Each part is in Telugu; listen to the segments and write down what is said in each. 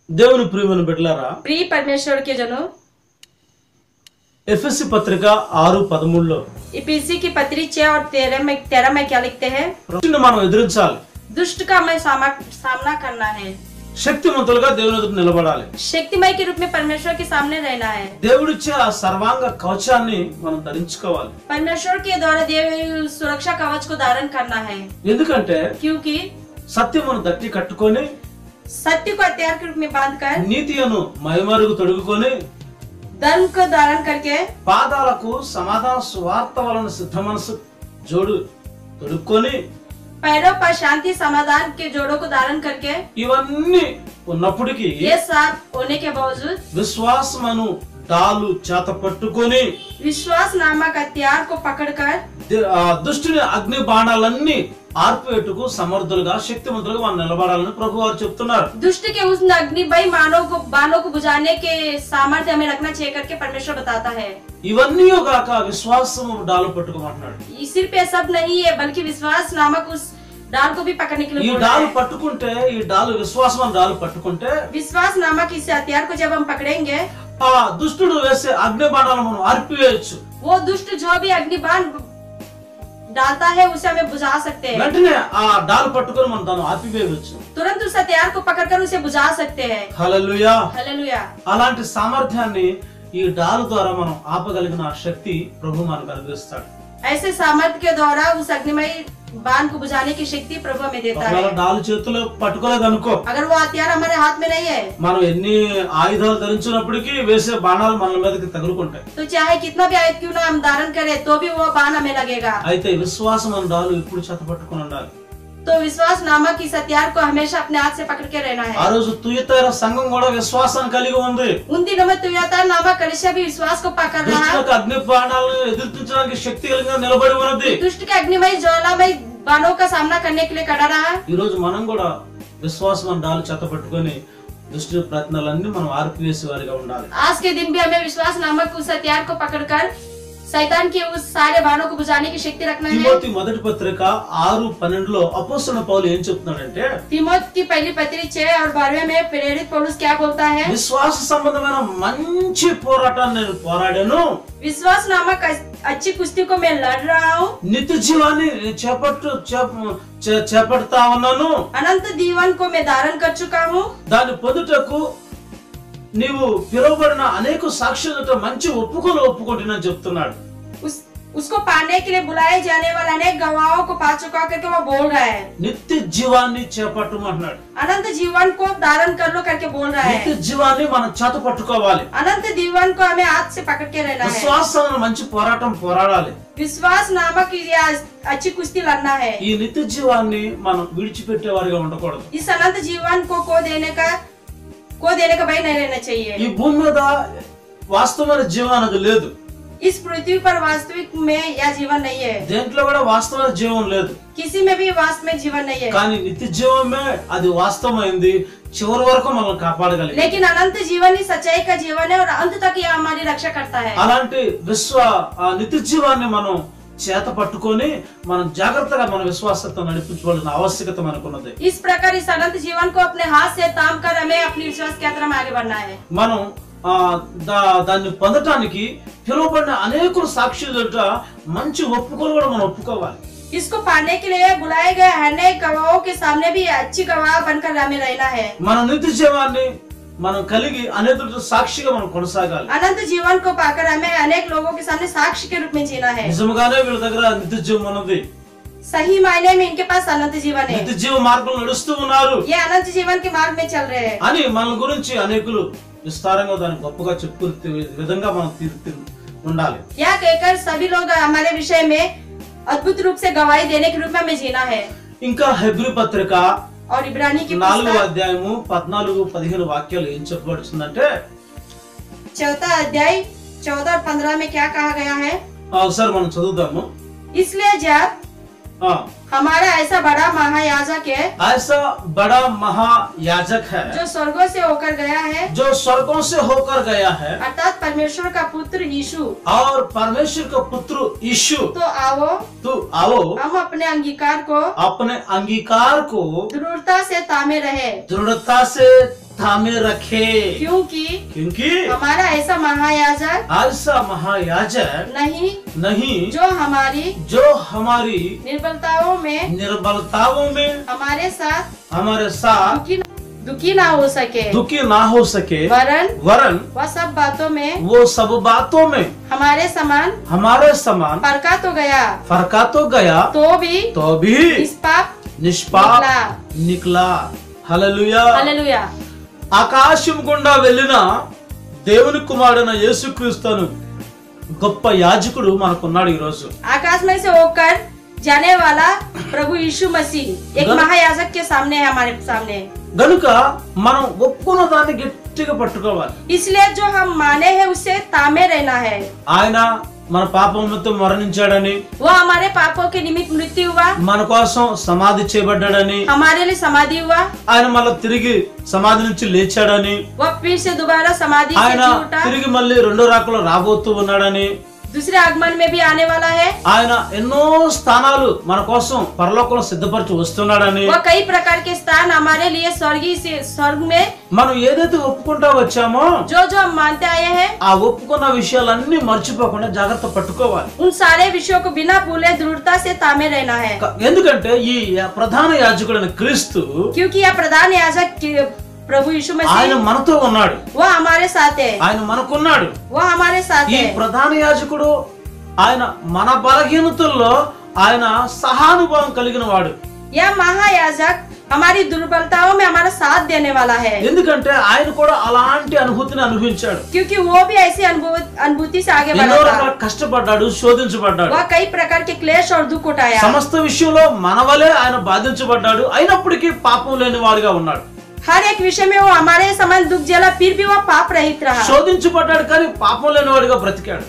దేవుని ప్రియమైన బిడ్డలారా, प्रिय परमेश्वर के जनों, ఎఫెసీ పత్రిక 6:13లో इफिसी की पत्री 6 और 13 में क्या लिखते हैं? ప్రశ్నను మనం ఎదిరించాలి, दुष्ट का हमें सामना करना है, శక్తిమంతులుగా దేవుని ఎదుట నిలబడాలి, शक्तिमय के रूप में परमेश्वर के सामने रहना है, దేవుడిచ్చే ఆ సర్వాంగ కవచాన్ని మనం ధరించుకోవాలి. परमेश्वर के द्वारा दिए हुए सुरक्षा कवच को धारण करना है, ఎందుకంటే क्योंकि సత్యమును దట్టి కట్టుకొని सत्य को हथियार के रूप में बांधकर నీతియను మైమరుగు తొడుగుకొని धर्म को धारण करके పాదాలకు సమాధాన సువార్త వలన సిద్ధ మనసు జోడు తొడుక్కొని पैरों पर शांति समाधान के जोड़ों को धारण करके ఇవన్నీ ఉన్నప్పటికీ ये सब होने के बावजूद విశ్వాసమును డాలు చేత పట్టుకొని विश्वास नामक हथियार को पकड़कर దుష్టుని అగ్ని బాణాలన్నీ ఆర్పేటుకు సమర్థులుగా శక్తివంతులుగా మనం నిలబడాలని ప్రభు వారు చెప్తున్నారు. दुष्ट के उस अग्निमय बाणों को बुझाने के सामर्थ्य हमें रखना चाहिए करके परमेश्वर बताता है. ఇవన్నీ గాక విశ్వాసము డాలు పట్టుకోమంటున్నాడు. सिर्फ ये सब नहीं है बल्कि विश्वास नामक उस डाल को भी पकड़ने के ఈ लिए बोल रहा డాలు है. పట్టుకుంటే ఈ డాలు విశ్వాసం డాలు పట్టుకుంటే विश्वास नामक इस हथियार को जब हम पकड़ेंगे ఆ దుష్టుడు వేసే అగ్ని బాణాలను మనం ఆర్పివేయచ్చు. वो दुष्ट जो भी अग्निबाण डालता है उसे हमें बुझा सकते हैं. వెంటనే ఆ డాలు పట్టుకొని మనం దాన్ని ఆర్పివేయవచ్చు. तुरंत उस हथियार को पकड़कर उसे बुझा सकते हैं. హల్లెలూయా. हालेलुया. అలాంటి సామర్థ్యాన్ని ఈ డాలు ద్వారా మనం ఆపగలిగిన శక్తి ప్రభు మనకు అనుగ్రహిస్తాడు. ऐसे सामर्थ्य के द्वारा उस अग्निमय बाण को बुझाने की शक्ति प्रभु हमें देता है. ఒకవేళ డాలు చేతిలో పట్టుకోలేదు అనుకో, अगर वो हथियार हमारे हाथ में नहीं है మనం ఎన్ని ఆయుధాలు ధరించినప్పటికీ వేసే బాణాలు మన మీదకి తగులుకుంటాయి. तो चाहे कितना भी आयत क्यों ना हम धारण करें तो भी वो बाण हमें लगेगा. అయితే విశ్వాసం అనే డాలు ఎప్పుడు చేత పట్టుకొని ఉండాలి. तो विश्वास नामक इस हथियार को हमेशा अपने हाथ से पकड़ के रहना ఆ है. రోజు తుయతైర సంఘం కూడా విశ్వాసాన్ని కలిగి ఉంది. उन दिनों में तुयातार नामक कलीसिया भी विश्वास को पकड़ रहा है. దుష్టులకు అగ్ని బాణాలను ఎదుర్కొనడానికి శక్తి కలిగిన నిలబడి ఉన్నది. दुष्ट के अग्निमय ज्वालामय बाणों का सामना करने के लिए खड़ा रहा है. ఈ రోజు మనం కూడా విశ్వాసం అనే డాలు చేత పట్టుకొని దుష్టు ప్రయత్నాలన్నీ మనం ఆర్పివేసే వారిగా ఉండాలి. आज के दिन भी हमें विश्वास नामक उस हथियार को पकड़कर शैतान के उस सारे बाणों को बुझाने की शक्ति रखना है. తిమోతి మొదటి పత్రిక 6:12లో అపోస్తలుడైన పౌలు ఏం చెప్తున్నాడంటే, तिमोथी की पहली पत्री 6 और 12 में प्रेरित पौलुस क्या बोलता है? విశ్వాస సంబంధమైన మంచి పోరాటాన్ని నేను పోరాడాను, विश्वास नामक अच्छी कुश्ती को मैं लड़ रहा हूँ, నిత్య జీవాన్ని చేపడతా ఉన్నాను, अनंत जीवन को मैं धारण कर चुका हूँ. దాన్ని పొందుటకు నీవు పిలువబడిన అనేక సాక్షులతో మంచి ఒప్పుకుంటున్నాను చెప్తున్నాడు. उसको पाने के लिए बुलाए जाने वाले अनेक गवाहों को पा चुका करके वो बोल रहा है. నిత్య జీవాన్ని చేపట్టమంటున్నాడు. अनंत जीवन को धारण कर लो करके बोल रहा నిత్య है. జీవాన్ని మనం చేత పట్టుకోవాలి. अनंत जीवन को हमें हाथ से पकड़ के रहना है. విశ్వాసం మంచి పోరాటం పోరాడాలి. विश्वास नामक ये अच्छी कुश्ती लड़ना है. ఈ నిత్య జీవాన్ని మనం విడిచిపెట్టే వారిగా ఉండకూడదు. इस अनंत जीवन को देने का भय नहीं रहना चाहिए. ఈ భూమి మీద వాస్తవమైన జీవం అనేది లేదు. इस पृथ्वी पर वास्तविक में यह जीवन नहीं है. దేంట్లో కూడా వాస్తవమైన జీవం లేదు. किसी में भी वास्तव में जीवन नहीं है. కానీ నిత్య జీవమే అది వాస్తవమైంది, చివరి వరకు మనల్ని కాపాడగలిగింది. लेकिन अनंत जीवन ही सच्चाई का जीवन है और अंत तक यह हमारी रक्षा करता है. అలాంటి నిత్య జీవాన్ని మనం చేత పట్టుకొని మనం జాగ్రత్తగా మన విశ్వాసంతో నడిపించవలసిన ఆవశ్యకత మనకున్నది. इस प्रकार इस अनंत जीवन को अपने हाथ से थाम कर हमें अपनी विश्वास की यात्रा में आगे बढ़ना है. మనం దాన్ని పొందటానికి పిలువబడిన అనేక సాక్షులట మంచి ఒప్పుకోలు కూడా మనం ఒప్పుకోవాలి. इसको पाने के लिए बुलाए गए अनेक गवाहों के सामने भी अच्छी गवाह बनकर हमें रहना है. మన నిత్య జీవాన్ని మనం కలిగి అనేకులతో సాక్షిగా మనం కొనసాగాలి. अनंत जीवन को पाकर हमें अनेक लोगों के सामने साक्षी के रूप में जीना है. నిజంగానే వీళ్ళ దగ్గర నిత్య జీవం ఉన్నది. सही मायने में इनके पास अनंत जीवन है. నిత్య జీవ మార్గంలో నడుస్తూ ఉన్నారు ये अनंत जीवन के मार्ग में चल रहे हैं. అని మన గురించి అనేకులు విస్తారంగా దాన్ని గొప్పగా చెప్పుకునే విధంగా మనం ఉండాలి. यह कहकर सभी लोग हमारे विषय में अद्भुत रूप से गवाही देने के रूप में हमें जीना है. ఇంకా హెబ్రీ పత్రిక और इब्रानी की 4వ అధ్యాయము 14-15 వాక్యాలు ఏం చెప్పబడుతుందంటే, चौथा अध्याय 14 और 15 में क्या कहा गया है? ఒకసారి మనం చదువుదాము. इसलिए जब हमारा ऐसा बड़ा महायाजक है ऐसा बड़ा महायाजक है जो स्वर्गों से होकर गया है, जो स्वर्गों से होकर गया है, अर्थात परमेश्वर का पुत्र यीशु, और परमेश्वर का पुत्र यीशु, तो आओ हम अपने अंगीकार को दृढ़ता से थामे रखे, क्योंकि क्योंकि हमारा ऐसा महायाजक ऐसा महायाजक नहीं जो हमारी निर्बलताओं में हमारे साथ दुखी ना हो सके, वरन वह सब बातों में हमारे समान फरका तो गया तो भी निष्पाप निकला। హల్లెలూయా। ఆకాశం గుండా వెళ్ళిన దేవుని కుమారుడైన యేసుక్రీస్తును గొప్ప యాజకుడు మనకున్నాడు ఈ రోజు। आकाश में से होकर जाने वाला प्रभु यीशु मसीह एक महायाजक के सामने है, हमारे सामने। గనుక మనం ఒప్పుకున్న దాన్ని గట్టిగా పట్టుకోవాలి। इसलिए जो हम माने हैं उससे तामे रहना है। ఆయన మన పాపం నిమిత్తం మరణించాడని, वो हमारे पापों के निमित्त मृत्यु हुआ, మన కోసం సమాధి చేయబడ్డాడని, हमारे लिए समाधि हुआ, ఆయన మళ్ళీ తిరిగి సమాధి నుంచి లేచాడని, वो फिर से दोबारा समाधि से ఆయన जी उठा, తిరిగి మళ్ళీ రెండో రాకలో రాబోతూ ఉన్నాడని, दूसरे आगमन में भी आने वाला है, ఆయన ఎన్నో స్థానాలు మన కోసం పరలోకంలో సిద్ధపరిచి వస్తున్నాడని, वो कई प्रकार के स्थान हमारे लिए स्वर्ग में మనం ఏదైతే ఒప్పుకుంటా వచ్చామో जो हम मानते आए हैं, ఆ ఒప్పుకున్న విషయాలన్నీ మర్చిపోకుండా జాగ్రత్త పట్టుకోవాలి। उन सारे विषयों को बिना भूले दृढ़ता से तामे रहना है। ఎందుకంటే ఈ ప్రధాన యాజకుడైన క్రీస్తు, क्योंकि यह प्रधान याजक प्रभु यीशु ఆయన मसीह మనతో ఉన్నాడు, वो हमारे साथ है, ఆయన మనకున్నాడు। वो हमारे साथ ఈ है। ప్రధాన యాజకుడు ఆయన మన బలహీనతల్లో ఆయన సహానుభావం కలిగిన వాడు। यह महायाजक हमारी दुर्बलताओं में हमारा साथ देने वाला है, ఎందుకంటే ఆయన కూడా అలాంటి అనుభూతిని అనుభవించాడు। क्योंकि वो भी ऐसी अनुभूति से आगे ఎన్నో बढ़ा రకాల था। కష్టపడ్డాడు, శోధించబడ్డాడు। वह कई प्रकार के क्लेश और दुख उठाया। సమస్త విషయంలో మనవలే ఆయన బాధించబడ్డాడు, అయినప్పటికీ పాపం లేని వాడిగా ఉన్నాడు। हर एक विषय में वो हमारे समान दुख झेला, फिर भी वो पाप रहित रहा। శోధించబడ్డాడు కానీ పాపం లేని వాడిగా బ్రతికాడు।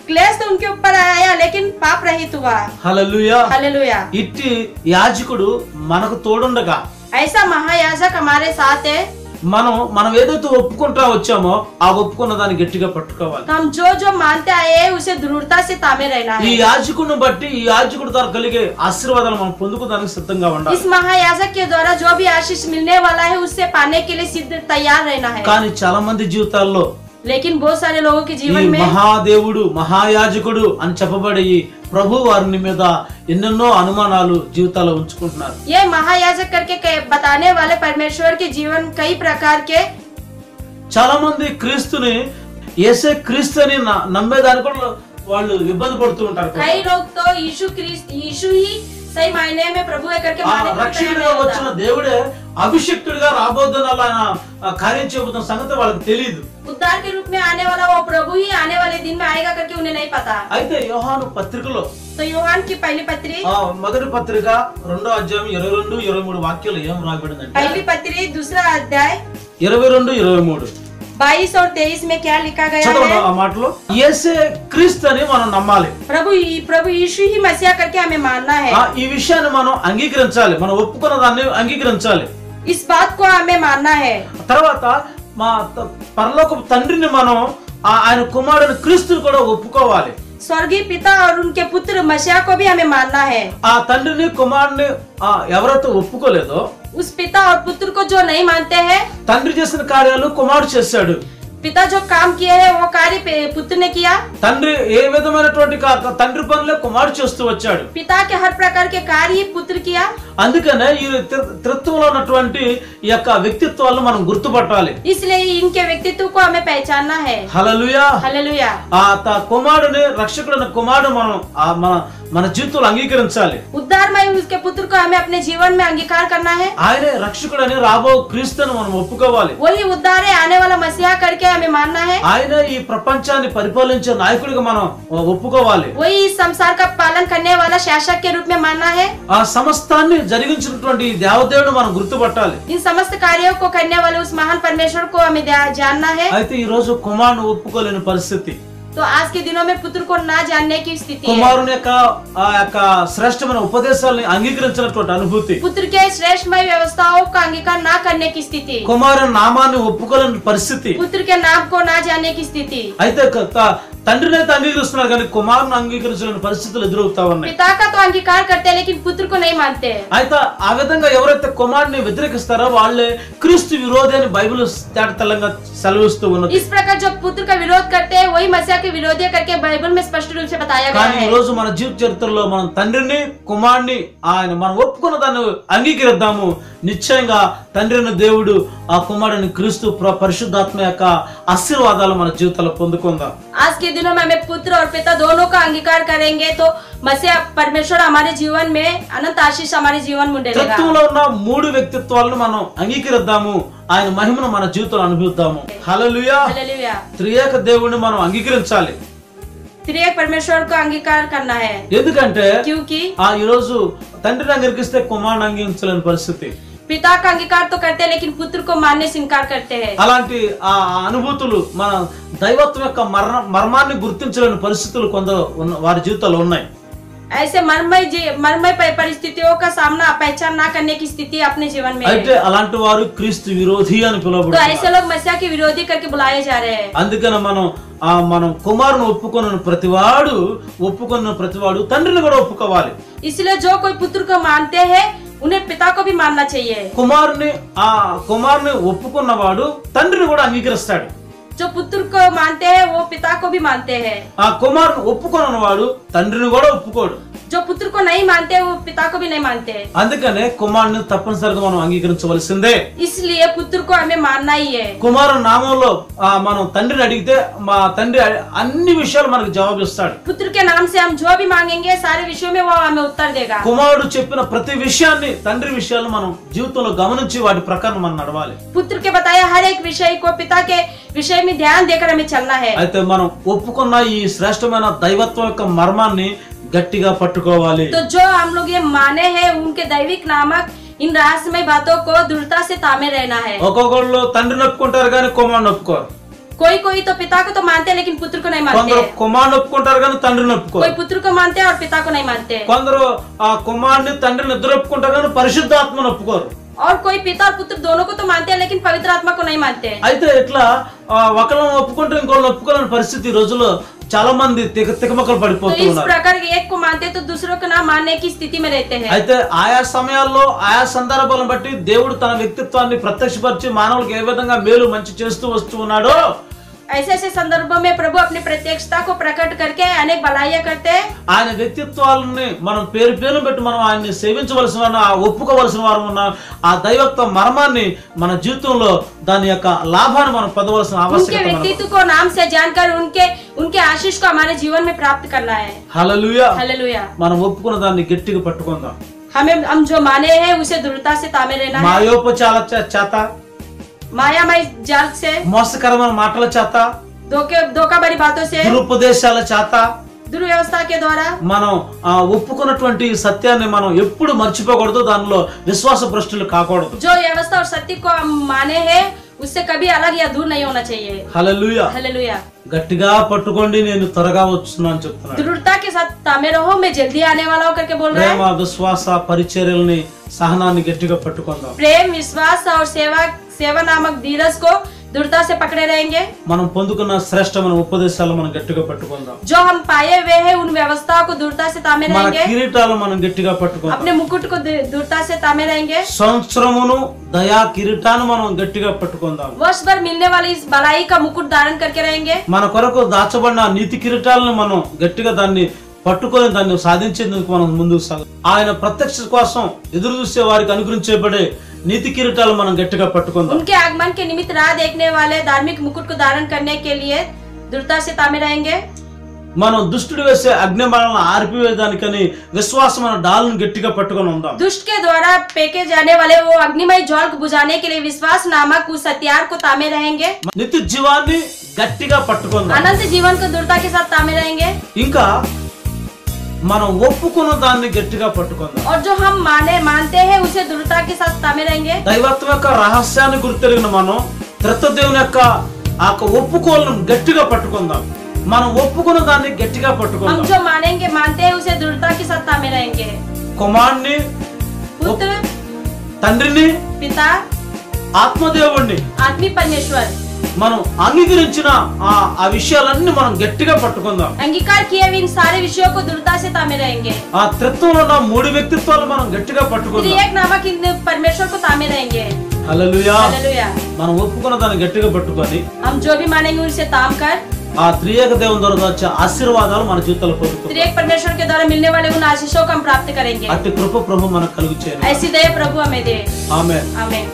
क्लेश तो उनके ऊपर आया लेकिन पाप रहित हुआ। హల్లెలూయా। हालेलुया। ఇట్టి యాజకుడు మనకు తోడుండగా ऐसा महायाजक हमारे साथ है, మనం ఏదైతే ఒప్పుకుంటా వచ్చామో ఆ ఒప్పుకున్న దాన్ని గట్టిగా పట్టుకోవాలి। हम जो मानते आए हैं उसे दृढ़ता से तामे रहना ఈ है। యాజకుడిని బట్టి ఈ యాజకుడి ద్వారా కలిగే ఆశీర్వాదాలు మనం పొందుకోవడానికి సిద్ధంగా ఉండాలి। इस महायाजक के द्वारा जो भी आशीष मिलने वाला है उससे पाने के लिए सिद्ध तैयार रहना है। కానీ చాలా మంది జీవితాల్లో लेकिन बहुत सारे लोगों के ఈ जीवन में మహాదేవుడు మహాయాజకుడు అని చెప్పబడే ఈ ప్రభు వారిని మీద ఎన్నెన్నో అనుమానాలు జీవితాల్లో ఉంచుకుంటున్నారు। ये महायाजक करके बताने वाले परमेश्वर के जीवन कई प्रकार के చాలా మంది క్రీస్తుని యేసే క్రీస్తు అని నమ్మేదానికి కూడా వాళ్ళు ఇబ్బంది పడుతూ ఉంటారు। कई लोग तो यीशु ही सही मायने में प्रभु है करके ఆ मानने को तैयार రక్షకుడిగా नहीं వచ్చిన होता। దేవుడే అభిషిక్తుడిగా రాబోతున్న ఆయన కార్యం చేయబోతున్న సంగతి వాళ్ళకి తెలియదు। उद्धार के रूप में आने वाला वो प्रभु ही आने वाले दिन में आएगा करके उन्हें नहीं पता। అయితే యోహాను పత్రికలో तो యోహాన్ की पहली पत्री మొదటి పత్రిక 2వ అధ్యాయం 22, 23 వాక్యాలు ఏం రాయబడిందంటే पहली पत्री दूसरा अध्याय 22, 23 22 और 23 में क्या लिखा गया చదవండి है? ఆ మాటలో యేసే క్రీస్తు అని మనం నమ్మాలి। प्रभु यीशु ही मसीहा करके हमें मानना है। ఈ విషయాన్ని మనం అంగీకరించాలి, మనం ఒప్పుకున్న దాన్ని అంగీకరించాలి। इस बात को हमें मानना है। తర్వాత మా పరలోకపు తండ్రిని మనం ఆయన కుమారుని క్రీస్తుని కూడా ఒప్పుకోవాలి। स्वर्गीय पिता और उनके पुत्र मसीहा को भी हमें मानना है। ఆ తండ్రిని కుమారుని ఎవరైతే ఒప్పుకోలేదో, उस पिता और पुत्र को जो नहीं मानते हैं, తండ్రి చేసిన కార్యాలు కుమారుడు చేశాడు। पिता जो काम किए हैं वो कार्य पुत्र ने किया। తండ్రి ఏ విధమైనటువంటి తండ్రి పనులే కుమారుడు చేస్తూ వచ్చాడు। पिता के हर प्रकार के कार्य ही पुत्र किया। అందుకనే ఈ త్రిత్వంలో ఉన్నటువంటి ఈ యొక్క వ్యక్తిత్వాలను మనం గుర్తుపట్టాలి। इसलिए इनके व्यक्तित्व को हमें पहचानना है। హల్లెలూయా। हालेलुया। ఆ కుమారుని రక్షకుడైన కుమారుడు మనం మన జీవితంలో అంగీకరించాలి। उद्धारमय उसके पुत्र को हमें अपने जीवन में अंगीकार करना है। ఆయనే రక్షకుడని రాబో క్రీస్తుని మనం ఒప్పుకోవాలి। वही उद्धार है आने वाला मसीहा करके हमें मानना है। ఆయన ఈ ప్రపంచాన్ని పరిపాలించే నాయకుడిగా మనం ఒప్పుకోవాలి। वही इस संसार का पालन करने वाला शासक के रूप में मानना है। ఆ సమస్తాన్ని జరిగించినటువంటి ఈ దేవదేవుడు మనం గుర్తుపట్టాలి। इन समस्त कार्यों को करने वाले उस महान परमेश्वर को हमें जानना है। అయితే ఈ రోజు కుమారుని ఒప్పుకోలేని పరిస్థితి, तो आज के दिनों में पुत्र को ना जानने की स्थिति है। కుమారుని యొక్క ఆ యొక్క శ్రేష్టమైన ఉపదేశాలను అంగీకరించినటువంటి అనుభూతి, पुत्र के श्रेष्ठमय व्यवस्थाओं का अंगीकार ना करने की स्थिति, కుమారుని నామాన్ని ఒప్పుకోలేని పరిస్థితి. पुत्र के नाम को ना जानने की स्थिति, అయితే తండ్రిని అయితే అంగీకరిస్తున్నారు కానీ కుమారుని అంగీకరించలేని పరిస్థితులు ఎదురవుతా ఉన్నాయి. पिता का तो अंगीकार करते हैं लेकिन पुत्र को नहीं मानते। అయితే ఆ విధంగా ఎవరైతే కుమారుని వ్యతిరేకిస్తారో వాళ్ళే క్రీస్తు విరోధి అని బైబిల్ తేటతెల్లంగా సెలవిస్తూ ఉన్నది. इस प्रकार जो पुत्र का विरोध करते हैं वही मसीहा के विरोधी करके बाइबल में स्पष्ट रूप से बताया गया కానీ ఈ है। రోజు మన జీవిత చరిత్రలో మనం తండ్రిని కుమారుని ఆయన మనం ఒప్పుకున్న దాన్ని అంగీకరిద్దాము. నిశ్చయంగా తండ్రిని దేవుడు ఆ కుమారుని క్రీస్తు పరిశుద్ధాత్మ యొక్క ఆశీర్వాదాలు మన జీవితంలో పొందుకుందాం. आज के दिनों में हमें पुत्र और पिता दोनों का अंगीकार करेंगे तो मसीहा परमेश्वर हमारे जीवन में अनंत आशीष हमारे जीवन में मिलेगा। త్రిత్వంలో ఉన్న మూడు వ్యక్తిత్వాలను మనం అంగీకరిద్దాము. ఆయన మహిమను మన జీవితంలో అనుభవిద్దాము. హల్లెలూయా. हालेलुया। త్రియేక దేవుడిని మనం అంగీకరించాలి. त्रिएक परमेश्वर को अंगीकार करना है ఎందుకంటే क्योंकि ఈ రోజు తండ్రిని అంగీకరిస్తే కుమారుని అంగీకరించలేని పరిస్థితి. पिता का अंगीकार तो करते हैं लेकिन पुत्र को मानने से इनकार करते हैं। అలాంటి ఆ అనుభూతులు మన దైవత్వం యొక్క మర్మాన్ని గుర్తించలేని పరిస్థితులు కొందరు వారి జీవితాల్లో ఉన్నాయి. ऐसे मर्मय परिस्थितियों का सामना पहचान ना करने की स्थिति अपने जीवन में है। అయితే అలాంటి వారు క్రీస్తు విరోధి అని तो పిలువబడుతున్నారు. ऐसे लोग मसीहा के विरोधी करके बुलाए जा रहे हैं। అందుకని మనం కుమారుని ఒప్పుకున్న ప్రతివాడు తండ్రిని కూడా ఒప్పుకోవాలి. इसलिए जो कोई पुत्र को मानते हैं उन्हें पिता को भी मानना चाहिए। కుమారుని ఒప్పుకున్నవాడు తండ్రిని కూడా అంగీకరిస్తాడు. जो पुत्र को मानते हैं वो पिता को भी मानते हैं। ఆ కుమారుని ఒప్పుకున్నవాడు తండ్రిని కూడా ఒప్పుకోడు. जो पुत्र को नहीं मानते वो पिता को भी नहीं मानते। అందుకనే కుమారుని తప్పనిసరిగా మనం అంగీకరించవలసిందే. इसलिए पुत्र को हमें मानना ही है। కుమారుని నామంలో మనం తండ్రిని అడిగితే మా తండ్రి అన్ని విషయాలు మనకు జవాబు ఇస్తాడు. पुत्र के नाम से हम जो भी मांगेंगे सारे विषयों में वो हमें उत्तर देगा। కుమారుడు చెప్పిన ప్రతి విషయాన్ని తండ్రి విషయాలను మనం జీవితంలో గమనించి వాటి ప్రకారం మనం నడవాలి. पुत्र के बताया हर एक विषय को पिता के विषय में ध्यान देकर हमें चलना है। అయితే మనం ఒప్పుకున్న ఈ శ్రేష్టమైన దైవత్వం యొక్క మర్మాన్ని గట్టిగా పట్టుకోవాలి. तो जो हम लोग ये माने हैं उनके दैविक नामक इन रहस्यमय बातों को दृढ़ता से थामे रहना है। ఒక్కొక్కళ్ళు తండ్రిని ఒప్పుకుంటారు కానీ కుమారుని ఒప్పుకోరు. कोई तो पिता को तो मानते हैं लेकिन पुत्र को नहीं मानते కొందరు हैं। కుమారుని ఒప్పుకుంటారు కానీ తండ్రిని ఒప్పుకోరు. कोई पुत्र को मानते हैं और पिता को नहीं मानते हैं। కొందరు ఆ కుమారుని తండ్రిని ఇద్దరు ఒప్పుకుంటారు కానీ పరిశుద్ధాత్మను ఒప్పుకోరు. और कोई पिता और पुत्र दोनों को तो मानते हैं लेकिन पवित्र आत्मा को नहीं मानते हैं। అయితే ఇట్లా ఒకళ్ళని ఒప్పుకుంటే ఇంకోళ్ళని ఒప్పుకోలేని పరిస్థితి ఈ రోజుల్లో చాలా మంది తికమకలు तो పడిపోతూ इस ఉన్నారు. प्रकार एक को मानते तो दूसरों को ना मानने की स्थिति में रहते हैं। అయితే ఆయా సమయాల్లో ఆయా సందర్భాలను బట్టి దేవుడు తన వ్యక్తిత్వాన్ని ప్రత్యక్షపరిచి మానవులకు ఏ విధంగా మేలు మంచి చేస్తూ వస్తూ ఉన్నాడో ऐसे ऐसे संदर्भों में प्रभु अपनी प्रत्यक्षता को प्रकट करके अनेक भलाइयां करते हैं। ఆయన వ్యక్తిత్వాలని మనం పేరు పెట్టి మనం ఆయన్ని సేవించవలసిన వారు, ఒప్పుకోవలసిన వారు ఉన్న ఆ దైవత్వ మర్మాన్ని మన జీవితంలో దాని యొక్క లాభాన్ని మనం పొందవలసిన उनके ఆవశ్యకత व्यक्तित्व को नाम से जानकर उनके आशीष को हमारे जीवन में प्राप्त करना है। హల్లెలూయా. हालेलुया। మనం ఒప్పుకున్న దాన్ని గట్టిగా పట్టుకుందాం. हम जो माने हैं उसे दृढ़ता से थामे रहना है। మాయోపచార చేత, मायामय जाल से, మోసకరమైన మాటల చేత, धोखा भरी बातों से, దురుపదేశాల చేత दुर्व्यवस्था के द्वारा మనం ఒప్పుకున్నటువంటి సత్యాన్ని మనం ఎప్పుడు మర్చిపోకూడదు. దానిలో విశ్వాస భ్రష్టులు కాకూడదు. जो व्यवस्था और सत्य को हम माने हैं उससे कभी अलग या दूर नहीं होना चाहिए। హల్లెలూయా. हालेलुया। గట్టిగా పట్టుకోండి, నేను త్వరగా వస్తున్నాను చెప్తున్నాను. दृढ़ता के साथ थामे रहो, मैं जल्दी आने वाला हूँ करके बोल रहे ప్రేమ, हैं। విశ్వాస, పరిచర్యల్ని, సహనాన్ని గట్టిగా పట్టుకుందాం. प्रेम, विश्वास और सेवा नामक धीरज को दृढ़ता से पकड़े रहेंगे। మనం పొందుకున్న శ్రేష్టమైన ఉపదేశాలు మనం గట్టిగా పట్టుకుందాం. जो हम पाए हुए हैं उन व्यवस्थाओं को दृढ़ता से थामे మన रहेंगे। కిరీటాలు మనం గట్టిగా పట్టుకుందాం. अपने मुकुट को दृढ़ता से थामे रहेंगे। సంవత్సరమును దయా కిరీటాన్ని మనం గట్టిగా పట్టుకుందాం. वर्ष भर मिलने वाली इस भलाई का मुकुट धारण करके रहेंगे। మన కొరకు దాచబడిన నీతి కిరీటాలను మనం గట్టిగా దాన్ని పట్టుకొని దాన్ని సాధించేందుకు మనం ముందుకు సాగు. ఆయన ప్రత్యక్ష కోసం ఎదురు చూసే వారికి అనుగ్రహించబడే నీతి కిరీటాలు మనం గట్టిగా పట్టుకుందాం. उनके आगमन के निमित्त राह देखने वाले धार्मिक मुकुट को धारण करने के लिए दृढ़ता से थामे रहेंगे। మనం దుష్టుడు వేసే అగ్నిబాణాలను ఆర్పివేయడానికని విశ్వాసమైన డాలును గట్టిగా పట్టుకొని ఉందాం. दुष्ट के द्वारा फेंके जाने वाले वो अग्निमय ज्वाल को बुझाने के लिए विश्वास नामक उस हथियार को थामे रहेंगे। నిత్య జీవాన్ని గట్టిగా పట్టుకుందాం. अनंत जीवन को दृढ़ता के साथ थामे रहेंगे। ఇంకా మనం ఒప్పుకున్న దాన్ని గట్టిగా పట్టుకుందాం. और जो हम मानते हैं उसे दृढ़ता के साथ थामे रहेंगे। దైవత్వం యొక్క రహస్యాన్ని గుర్తెరిగిన మనం త్రిత్వ దేవుని యొక్క ఆ ఒప్పుకోలను గట్టిగా పట్టుకుందాం. మనం ఒప్పుకున్న దాన్ని గట్టిగా हम పట్టుకుందాం. जो मानेंगे मानते हैं उसे दृढ़ता के साथ थामे रहेंगे। కుమారుని, पुत्र, తండ్రిని, पिता, ఆత్మదేవుణ్ణి आत्मी परमेश्वर, మనం అంగీకరించిన ఆ విషయాలన్నీ మనం గట్టిగా పట్టుకుందాం. अंगीकार किए हुए इन सारे विषयों को दृढ़ता से थामे रहेंगे। ఆ త్రిత్వంలో ఉన్న 3 వ్యక్తిత్వాలు మనం గట్టిగా పట్టుకుందాం. त्रिएक नामक इन परमेश्वर को थामे रहेंगे। హల్లెలూయా. हालेलुया। మనం ఒప్పుకున్న దాన్ని గట్టిగా పట్టుకొని हम जो भी मानेंगे उनसे ताम कर ఆ త్రియేక దేవుని ద్వారా వచ్చే ఆశీర్వాదాలు మన జీవితంలో పొందుకుందాం. त्रिएक परमेश्वर के द्वारा मिलने वाले उन आशीषों को हम प्राप्त करेंगे। అట్టి కృప ప్రభు మనకు కలుగు చేయాలి. ऐसी दया प्रभु हमें दे। ఆమేన్. आमीन।